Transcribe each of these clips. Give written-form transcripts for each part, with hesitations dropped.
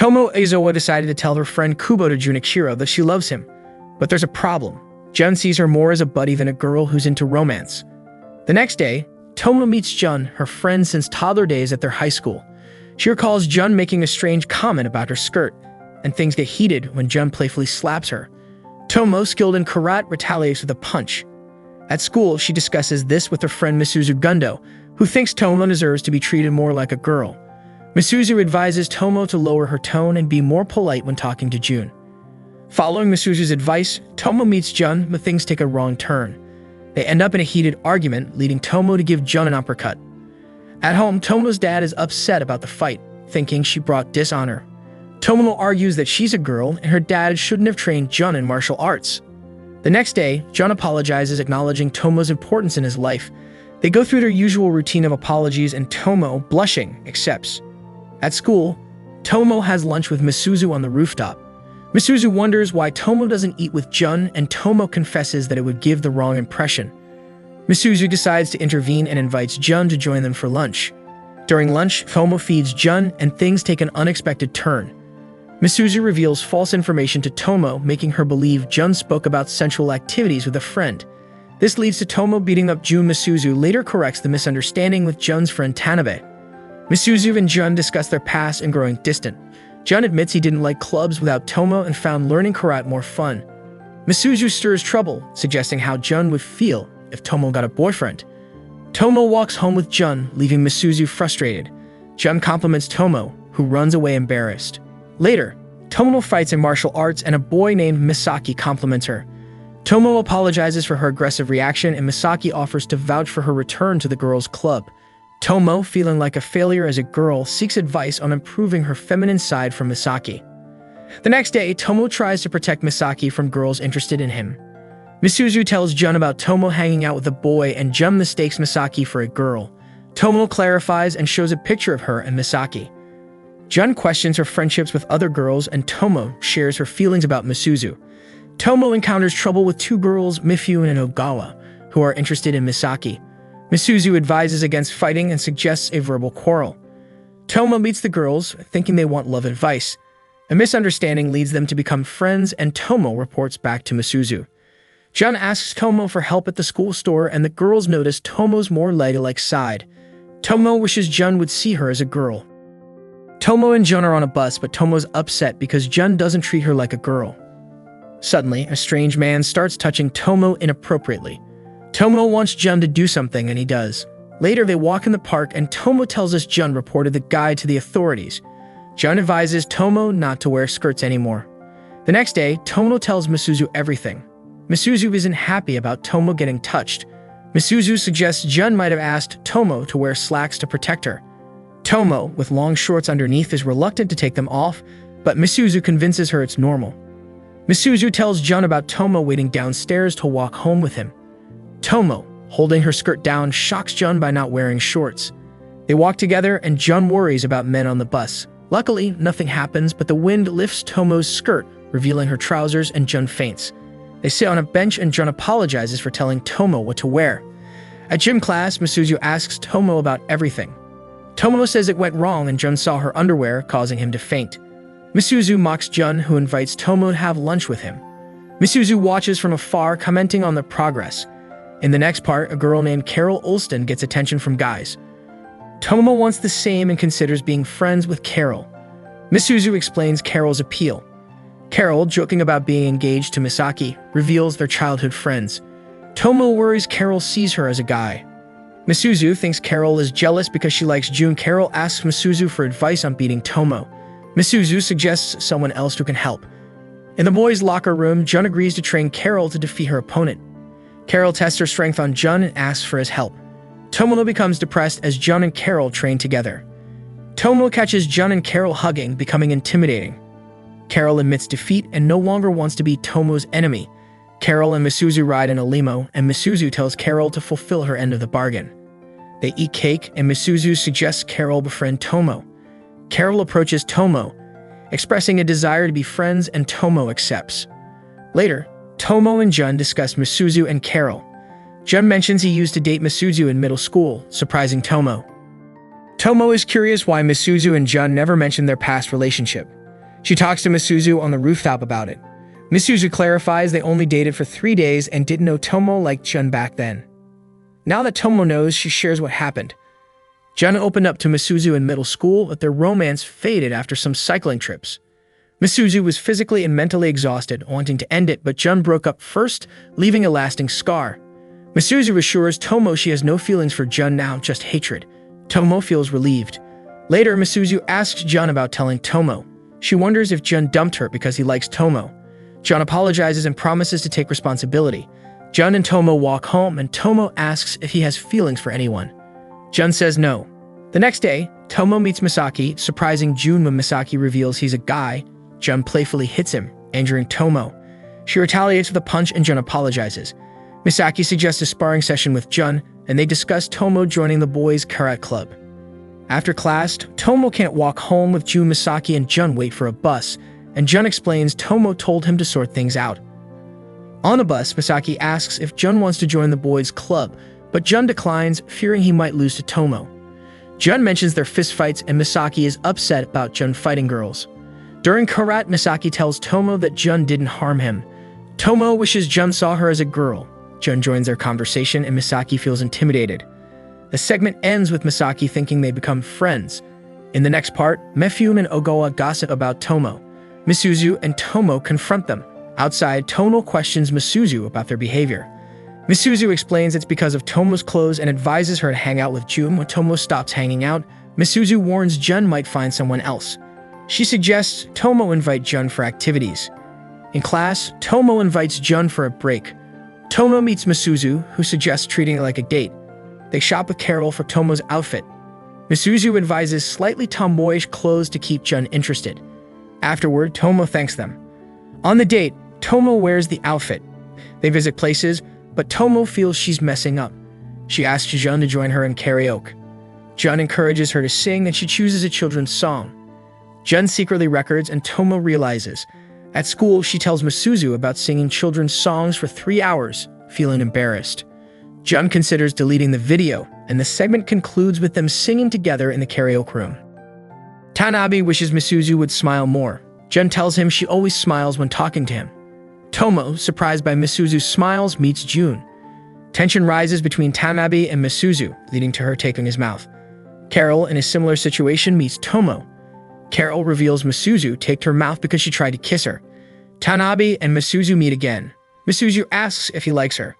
Tomo Aizawa decided to tell her friend Kubo to Junichiro that she loves him. But there's a problem. Jun sees her more as a buddy than a girl who's into romance. The next day, Tomo meets Jun, her friend since toddler days at their high school. She recalls Jun making a strange comment about her skirt, and things get heated when Jun playfully slaps her. Tomo, skilled in karate, retaliates with a punch. At school, she discusses this with her friend Misuzu Gundo, who thinks Tomo deserves to be treated more like a girl. Misuzu advises Tomo to lower her tone and be more polite when talking to Jun. Following Misuzu's advice, Tomo meets Jun, but things take a wrong turn. They end up in a heated argument, leading Tomo to give Jun an uppercut. At home, Tomo's dad is upset about the fight, thinking she brought dishonor. Tomo argues that she's a girl and her dad shouldn't have trained Jun in martial arts. The next day, Jun apologizes, acknowledging Tomo's importance in his life. They go through their usual routine of apologies and Tomo, blushing, accepts. At school, Tomo has lunch with Misuzu on the rooftop. Misuzu wonders why Tomo doesn't eat with Jun, and Tomo confesses that it would give the wrong impression. Misuzu decides to intervene and invites Jun to join them for lunch. During lunch, Tomo feeds Jun, and things take an unexpected turn. Misuzu reveals false information to Tomo, making her believe Jun spoke about sensual activities with a friend. This leads to Tomo beating up Jun. Misuzu later corrects the misunderstanding with Jun's friend Tanabe. Misuzu and Jun discuss their past and growing distant. Jun admits he didn't like clubs without Tomo and found learning karate more fun. Misuzu stirs trouble, suggesting how Jun would feel if Tomo got a boyfriend. Tomo walks home with Jun, leaving Misuzu frustrated. Jun compliments Tomo, who runs away embarrassed. Later, Tomo fights in martial arts and a boy named Misaki compliments her. Tomo apologizes for her aggressive reaction and Misaki offers to vouch for her return to the girls' club. Tomo, feeling like a failure as a girl, seeks advice on improving her feminine side from Misaki. The next day, Tomo tries to protect Misaki from girls interested in him. Misuzu tells Jun about Tomo hanging out with a boy and Jun mistakes Misaki for a girl. Tomo clarifies and shows a picture of her and Misaki. Jun questions her friendships with other girls and Tomo shares her feelings about Misuzu. Tomo encounters trouble with two girls, Mifune and Ogawa, who are interested in Misaki. Misuzu advises against fighting and suggests a verbal quarrel. Tomo meets the girls, thinking they want love advice. A misunderstanding leads them to become friends, and Tomo reports back to Misuzu. Jun asks Tomo for help at the school store, and the girls notice Tomo's more ladylike side. Tomo wishes Jun would see her as a girl. Tomo and Jun are on a bus, but Tomo's upset because Jun doesn't treat her like a girl. Suddenly, a strange man starts touching Tomo inappropriately. Tomo wants Jun to do something, and he does. Later, they walk in the park, and Tomo tells us Jun reported the guy to the authorities. Jun advises Tomo not to wear skirts anymore. The next day, Tomo tells Misuzu everything. Misuzu isn't happy about Tomo getting touched. Misuzu suggests Jun might have asked Tomo to wear slacks to protect her. Tomo, with long shorts underneath, is reluctant to take them off, but Misuzu convinces her it's normal. Misuzu tells Jun about Tomo waiting downstairs to walk home with him. Tomo, holding her skirt down, shocks Jun by not wearing shorts. They walk together and Jun worries about men on the bus. Luckily, nothing happens, but the wind lifts Tomo's skirt, revealing her trousers, and Jun faints. They sit on a bench and Jun apologizes for telling Tomo what to wear. At gym class, Misuzu asks Tomo about everything. Tomo says it went wrong and Jun saw her underwear, causing him to faint. Misuzu mocks Jun, who invites Tomo to have lunch with him. Misuzu watches from afar, commenting on their progress. In the next part, a girl named Carol Olston gets attention from guys. Tomo wants the same and considers being friends with Carol. Misuzu explains Carol's appeal. Carol, joking about being engaged to Misaki, reveals they're childhood friends. Tomo worries Carol sees her as a guy. Misuzu thinks Carol is jealous because she likes Jun. Carol asks Misuzu for advice on beating Tomo. Misuzu suggests someone else who can help. In the boys' locker room, Jun agrees to train Carol to defeat her opponent. Carol tests her strength on Jun and asks for his help. Tomo becomes depressed as Jun and Carol train together. Tomo catches Jun and Carol hugging, becoming intimidating. Carol admits defeat and no longer wants to be Tomo's enemy. Carol and Misuzu ride in a limo, and Misuzu tells Carol to fulfill her end of the bargain. They eat cake, and Misuzu suggests Carol befriend Tomo. Carol approaches Tomo, expressing a desire to be friends, and Tomo accepts. Later, Tomo and Jun discuss Misuzu and Carol. Jun mentions he used to date Misuzu in middle school, surprising Tomo. Tomo is curious why Misuzu and Jun never mentioned their past relationship. She talks to Misuzu on the rooftop about it. Misuzu clarifies they only dated for 3 days and didn't know Tomo liked Jun back then. Now that Tomo knows, she shares what happened. Jun opened up to Misuzu in middle school, but their romance faded after some cycling trips. Misuzu was physically and mentally exhausted, wanting to end it, but Jun broke up first, leaving a lasting scar. Misuzu assures Tomo she has no feelings for Jun now, just hatred. Tomo feels relieved. Later, Misuzu asks Jun about telling Tomo. She wonders if Jun dumped her because he likes Tomo. Jun apologizes and promises to take responsibility. Jun and Tomo walk home, and Tomo asks if he has feelings for anyone. Jun says no. The next day, Tomo meets Misaki, surprising Jun when Misaki reveals he's a guy. Jun playfully hits him, injuring Tomo. She retaliates with a punch and Jun apologizes. Misaki suggests a sparring session with Jun, and they discuss Tomo joining the boys' karate club. After class, Tomo can't walk home with Jun. Misaki and Jun wait for a bus, and Jun explains Tomo told him to sort things out. On the bus, Misaki asks if Jun wants to join the boys' club, but Jun declines, fearing he might lose to Tomo. Jun mentions their fistfights, and Misaki is upset about Jun fighting girls. During karate, Misaki tells Tomo that Jun didn't harm him. Tomo wishes Jun saw her as a girl. Jun joins their conversation, and Misaki feels intimidated. The segment ends with Misaki thinking they become friends. In the next part, Mifune and Ogawa gossip about Tomo. Misuzu and Tomo confront them. Outside, Tomo questions Misuzu about their behavior. Misuzu explains it's because of Tomo's clothes and advises her to hang out with Jun. When Tomo stops hanging out, Misuzu warns Jun might find someone else. She suggests Tomo invite Jun for activities. In class, Tomo invites Jun for a break. Tomo meets Misuzu, who suggests treating it like a date. They shop with Carol for Tomo's outfit. Misuzu advises slightly tomboyish clothes to keep Jun interested. Afterward, Tomo thanks them. On the date, Tomo wears the outfit. They visit places, but Tomo feels she's messing up. She asks Jun to join her in karaoke. Jun encourages her to sing, and she chooses a children's song. Jun secretly records, and Tomo realizes. At school, she tells Misuzu about singing children's songs for 3 hours, feeling embarrassed. Jun considers deleting the video, and the segment concludes with them singing together in the karaoke room. Tanabe wishes Misuzu would smile more. Jun tells him she always smiles when talking to him. Tomo, surprised by Misuzu's smiles, meets Jun. Tension rises between Tanabe and Misuzu, leading to her taking his mouth. Carol, in a similar situation, meets Tomo. Carol reveals Misuzu taked her mouth because she tried to kiss her. Tanabe and Misuzu meet again. Misuzu asks if he likes her.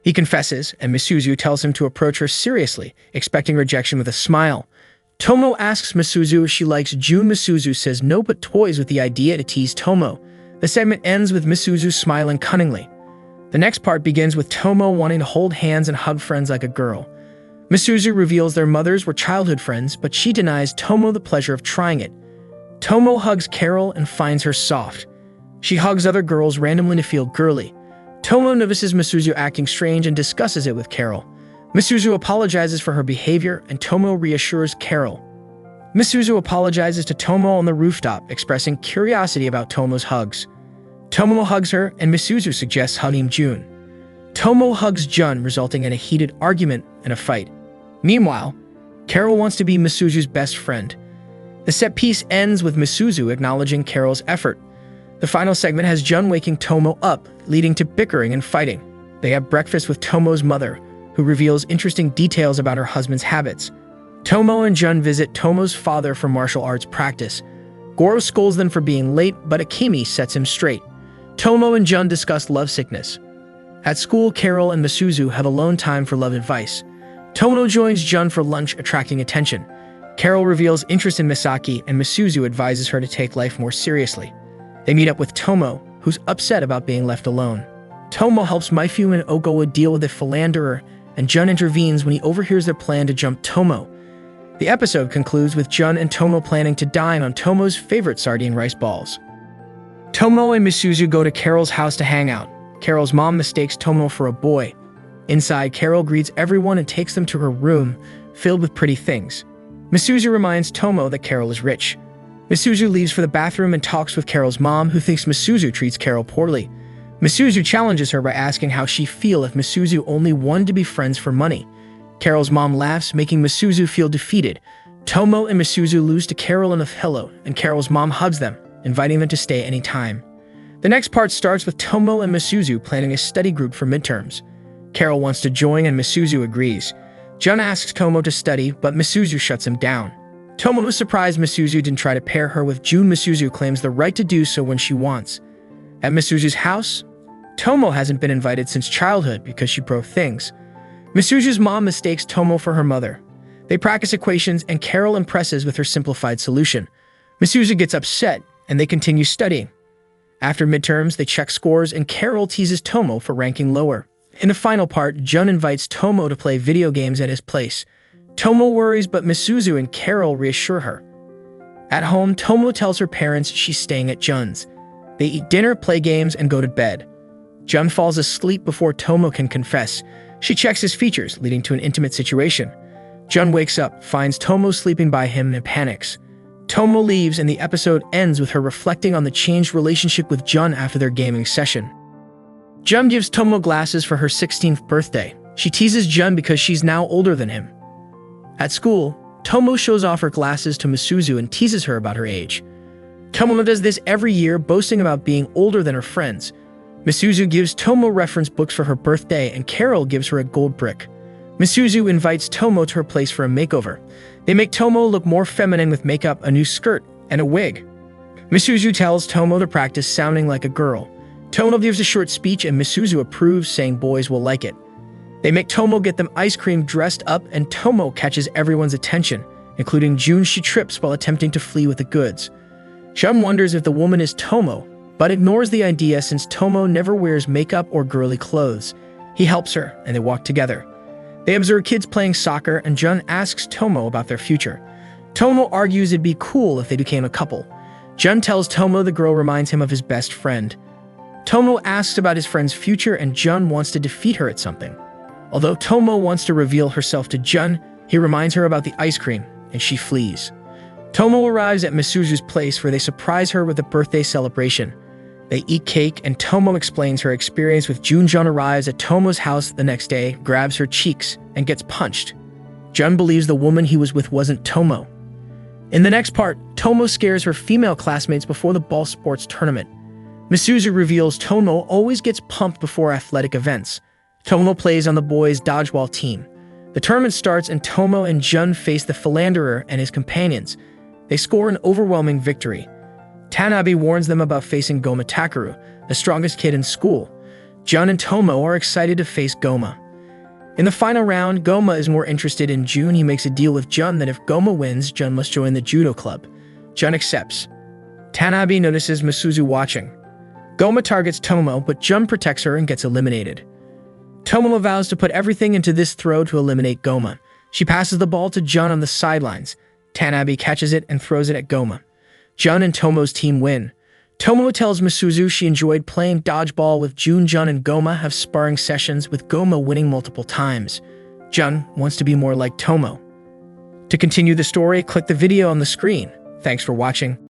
He confesses, and Misuzu tells him to approach her seriously, expecting rejection with a smile. Tomo asks Misuzu if she likes Jun. Misuzu says no, but toys with the idea to tease Tomo. The segment ends with Misuzu smiling cunningly. The next part begins with Tomo wanting to hold hands and hug friends like a girl. Misuzu reveals their mothers were childhood friends, but she denies Tomo the pleasure of trying it. Tomo hugs Carol and finds her soft. She hugs other girls randomly to feel girly. Tomo notices Misuzu acting strange and discusses it with Carol. Misuzu apologizes for her behavior, and Tomo reassures Carol. Misuzu apologizes to Tomo on the rooftop, expressing curiosity about Tomo's hugs. Tomo hugs her, and Misuzu suggests hugging Jun. Tomo hugs Jun, resulting in a heated argument and a fight. Meanwhile, Carol wants to be Misuzu's best friend. The set piece ends with Misuzu acknowledging Carol's effort. The final segment has Jun waking Tomo up, leading to bickering and fighting. They have breakfast with Tomo's mother, who reveals interesting details about her husband's habits. Tomo and Jun visit Tomo's father for martial arts practice. Goro scolds them for being late, but Akemi sets him straight. Tomo and Jun discuss lovesickness. At school, Carol and Misuzu have alone time for love advice. Tomo joins Jun for lunch, attracting attention. Carol reveals interest in Misaki, and Misuzu advises her to take life more seriously. They meet up with Tomo, who's upset about being left alone. Tomo helps Mifune and Ogawa deal with a philanderer, and Jun intervenes when he overhears their plan to jump Tomo. The episode concludes with Jun and Tomo planning to dine on Tomo's favorite sardine rice balls. Tomo and Misuzu go to Carol's house to hang out. Carol's mom mistakes Tomo for a boy. Inside, Carol greets everyone and takes them to her room, filled with pretty things. Misuzu reminds Tomo that Carol is rich. Misuzu leaves for the bathroom and talks with Carol's mom, who thinks Misuzu treats Carol poorly. Misuzu challenges her by asking how she feels if Misuzu only wanted to be friends for money. Carol's mom laughs, making Misuzu feel defeated. Tomo and Misuzu lose to Carol in a pillow, and Carol's mom hugs them. inviting them to stay anytime. The next part starts with Tomo and Misuzu planning a study group for midterms. Carol wants to join and Misuzu agrees. Jun asks Tomo to study, but Misuzu shuts him down. Tomo was surprised Misuzu didn't try to pair her with Jun. Misuzu claims the right to do so when she wants. At Misuzu's house, Tomo hasn't been invited since childhood because she broke things. Misuzu's mom mistakes Tomo for her mother. They practice equations and Carol impresses with her simplified solution. Misuzu gets upset and they continue studying. After midterms, they check scores and Carol teases Tomo for ranking lower. In the final part, Jun invites Tomo to play video games at his place. Tomo worries, but Misuzu and Carol reassure her. At home, Tomo tells her parents she's staying at Jun's. They eat dinner, play games, and go to bed. Jun falls asleep before Tomo can confess. She checks his features, leading to an intimate situation. Jun wakes up, finds Tomo sleeping by him, and panics. Tomo leaves, and the episode ends with her reflecting on the changed relationship with Jun after their gaming session. Jun gives Tomo glasses for her 16th birthday. She teases Jun because she's now older than him. At school, Tomo shows off her glasses to Misuzu and teases her about her age. Tomo does this every year, boasting about being older than her friends. Misuzu gives Tomo reference books for her birthday, and Carol gives her a gold brick. Misuzu invites Tomo to her place for a makeover. They make Tomo look more feminine with makeup, a new skirt, and a wig. Misuzu tells Tomo to practice sounding like a girl. Tomo gives a short speech and Misuzu approves, saying boys will like it. They make Tomo get them ice cream dressed up, and Tomo catches everyone's attention, including Jun. She trips while attempting to flee with the goods. Jun wonders if the woman is Tomo, but ignores the idea since Tomo never wears makeup or girly clothes. He helps her, and they walk together. They observe kids playing soccer, and Jun asks Tomo about their future. Tomo argues it'd be cool if they became a couple. Jun tells Tomo the girl reminds him of his best friend. Tomo asks about his friend's future, and Jun wants to defeat her at something. Although Tomo wants to reveal herself to Jun, he reminds her about the ice cream, and she flees. Tomo arrives at Misuzu's place where they surprise her with a birthday celebration. They eat cake, and Tomo explains her experience with Jun. Jun arrives at Tomo's house the next day, grabs her cheeks, and gets punched. Jun believes the woman he was with wasn't Tomo. In the next part, Tomo scares her female classmates before the ball sports tournament. Misuzu reveals Tomo always gets pumped before athletic events. Tomo plays on the boys' dodgeball team. The tournament starts and Tomo and Jun face the philanderer and his companions. They score an overwhelming victory. Tanabe warns them about facing Goma Takeru, the strongest kid in school. Jun and Tomo are excited to face Goma. In the final round, Goma is more interested in Jun. He makes a deal with Jun that if Goma wins, Jun must join the judo club. Jun accepts. Tanabe notices Misuzu watching. Goma targets Tomo, but Jun protects her and gets eliminated. Tomo vows to put everything into this throw to eliminate Goma. She passes the ball to Jun on the sidelines. Tanabe catches it and throws it at Goma. Jun and Tomo's team win. Tomo tells Misuzu she enjoyed playing dodgeball with Jun. Jun and Goma have sparring sessions, with Goma winning multiple times. Jun wants to be more like Tomo. To continue the story, click the video on the screen. Thanks for watching.